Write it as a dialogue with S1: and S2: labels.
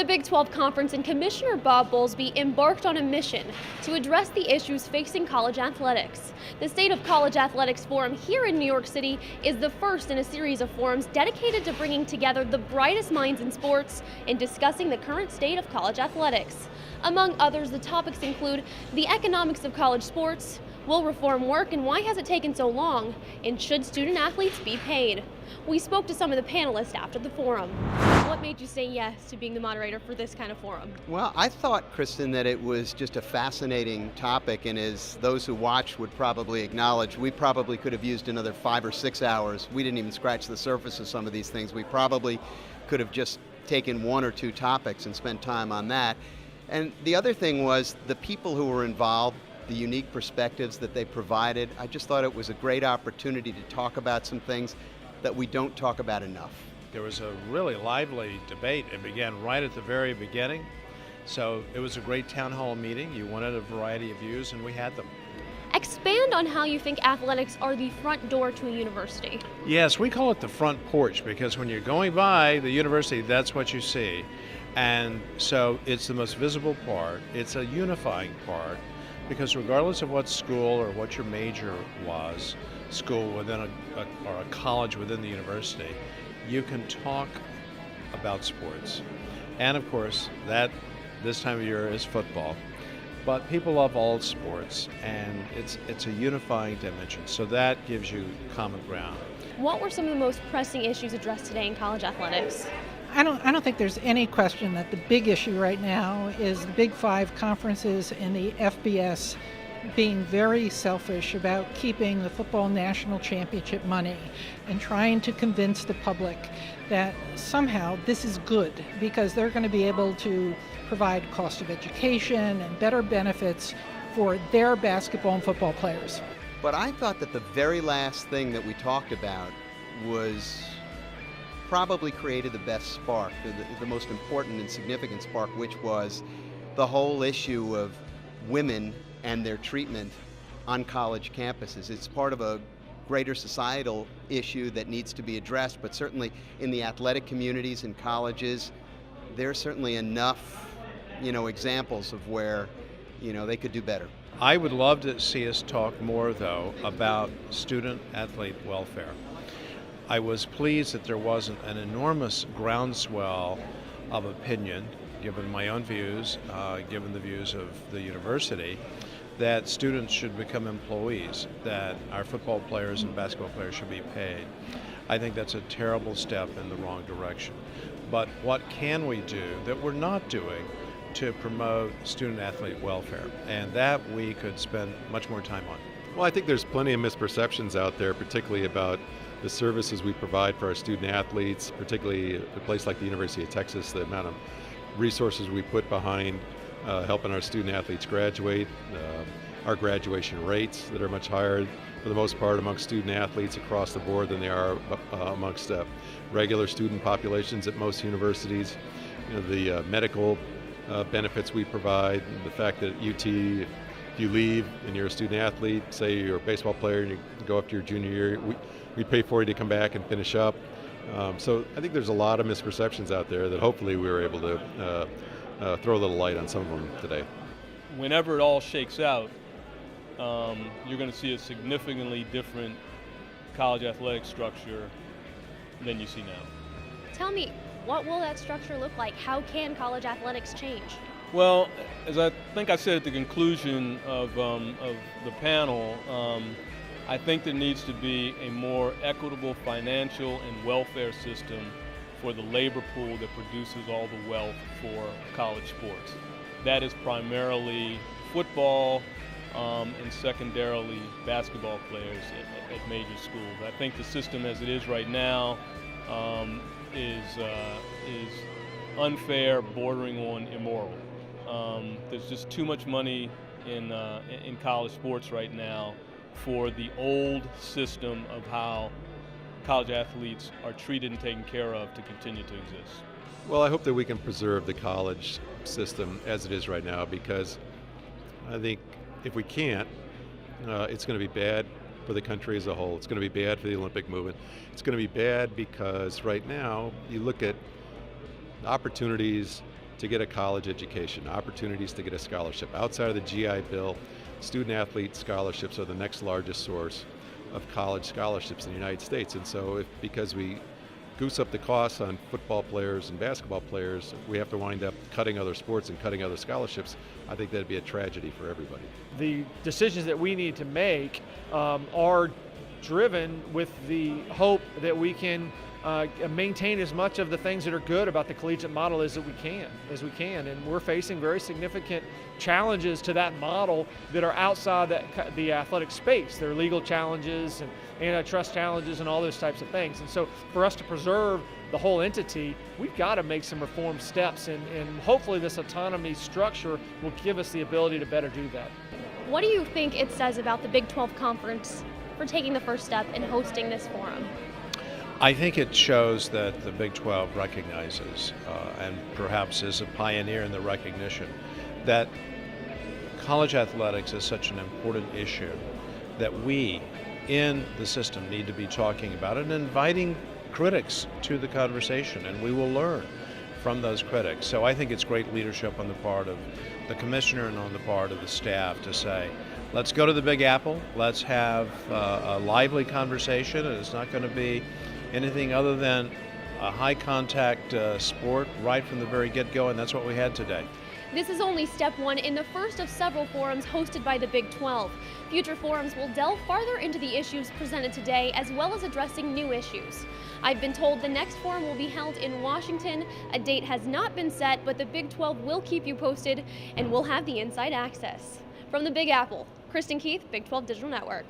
S1: The Big 12 Conference and Commissioner Bob Bowlesby embarked on a mission to address the issues facing college athletics. The State of College Athletics Forum here in New York City is the first in a series of forums dedicated to bringing together the brightest minds in sports and discussing the current state of college athletics. Among others, the topics include the economics of college sports, will reform work and why has it taken so long, and should student athletes be paid? We spoke to some of the panelists after the forum. What made you say yes to being the moderator for this kind of forum?
S2: Well, I thought, Kristen, that it was just a fascinating topic, and as those who watched would probably acknowledge, we probably could have used another 5 or 6 hours. We didn't even scratch the surface of some of these things. We probably could have just taken 1 or 2 topics and spent time on that. And the other thing was the people who were involved, the unique perspectives that they provided. I just thought it was a great opportunity to talk about some things that we don't talk about enough.
S3: There was a really lively debate. It began right at the very beginning. So it was a great town hall meeting. You wanted a variety of views, and we had them.
S1: Expand on how you think athletics are the front door to a university.
S3: Yes, we call it the front porch because when you're going by the university, that's what you see. And so it's the most visible part. It's a unifying part because regardless of what school or what your major was, school within or a college within the university, you can talk about sports. And of course, that this time of year is football. But people love all sports, and it's a unifying dimension. So that gives you common ground.
S1: What were some of the most pressing issues addressed today in college athletics?
S4: I don't think there's any question that the big issue right now is the Big Five conferences and the FBS being very selfish about keeping the football national championship money and trying to convince the public that somehow this is good because they're going to be able to provide cost of education and better benefits for their basketball and football players.
S2: But I thought that the very last thing that we talked about was probably created the best spark, the most important and significant spark, which was the whole issue of women and their treatment on college campuses. It's part of a greater societal issue that needs to be addressed, but certainly in the athletic communities and colleges, there's certainly enough, examples of where, they could do better.
S3: I would love to see us talk more, though, about student-athlete welfare. I was pleased that there wasn't an enormous groundswell of opinion, given my own views, given the views of the university, that students should become employees, that our football players and basketball players should be paid. I think that's a terrible step in the wrong direction. But what can we do that we're not doing to promote student-athlete welfare? And that we could spend much more time on.
S5: Well, I think there's plenty of misperceptions out there, particularly about the services we provide for our student athletes, particularly a place like the University of Texas, the amount of resources we put behind helping our student athletes graduate, our graduation rates that are much higher for the most part amongst student athletes across the board than they are amongst regular student populations at most universities. The medical benefits we provide, the fact that UT, if you leave and you're a student athlete, say you're a baseball player and you go up to your junior year, we pay for you to come back and finish up. So I think there's a lot of misperceptions out there that hopefully we were able to throw a little light on some of them today.
S6: Whenever it all shakes out, you're going to see a significantly different college athletic structure than you see now.
S1: Tell me, what will that structure look like? How can college athletics change?
S6: Well, as I think I said at the conclusion of the panel, I think there needs to be a more equitable financial and welfare system for the labor pool that produces all the wealth for college sports. That is primarily football and secondarily basketball players at major schools. I think the system as it is right now is unfair, bordering on immoral. There's just too much money in college sports right now for the old system of how college athletes are treated and taken care of to continue to exist.
S5: Well, I hope that we can preserve the college system as it is right now, because I think if we can't, it's going to be bad for the country as a whole. It's going to be bad for the Olympic movement. It's going to be bad because right now you look at opportunities to get a college education, opportunities to get a scholarship. Outside of the GI Bill, student athlete scholarships are the next largest source of college scholarships in the United States. And so because we goose up the costs on football players and basketball players, we have to wind up cutting other sports and cutting other scholarships, I think that'd be a tragedy for everybody.
S7: The decisions that we need to make are driven with the hope that we can maintain as much of the things that are good about the collegiate model as we can. And we're facing very significant challenges to that model that are outside the athletic space. There are legal challenges and antitrust challenges and all those types of things. And so for us to preserve the whole entity, we've got to make some reform steps, and hopefully this autonomy structure will give us the ability to better do that.
S1: What do you think it says about the Big 12 Conference for taking the first step in hosting this forum?
S3: I think it shows that the Big 12 recognizes, and perhaps is a pioneer in the recognition, that college athletics is such an important issue that we in the system need to be talking about it and inviting critics to the conversation, and we will learn from those critics. So I think it's great leadership on the part of the commissioner and on the part of the staff to say, let's go to the Big Apple, let's have a lively conversation, and it's not going to be anything other than a high contact sport right from the very get-go, and that's what we had today.
S1: This is only step one in the first of several forums hosted by the Big 12. Future forums will delve farther into the issues presented today, as well as addressing new issues. I've been told the next forum will be held in Washington. A date has not been set, but the Big 12 will keep you posted, and we'll have the inside access. From the Big Apple, Kristen Keith, Big 12 Digital Network.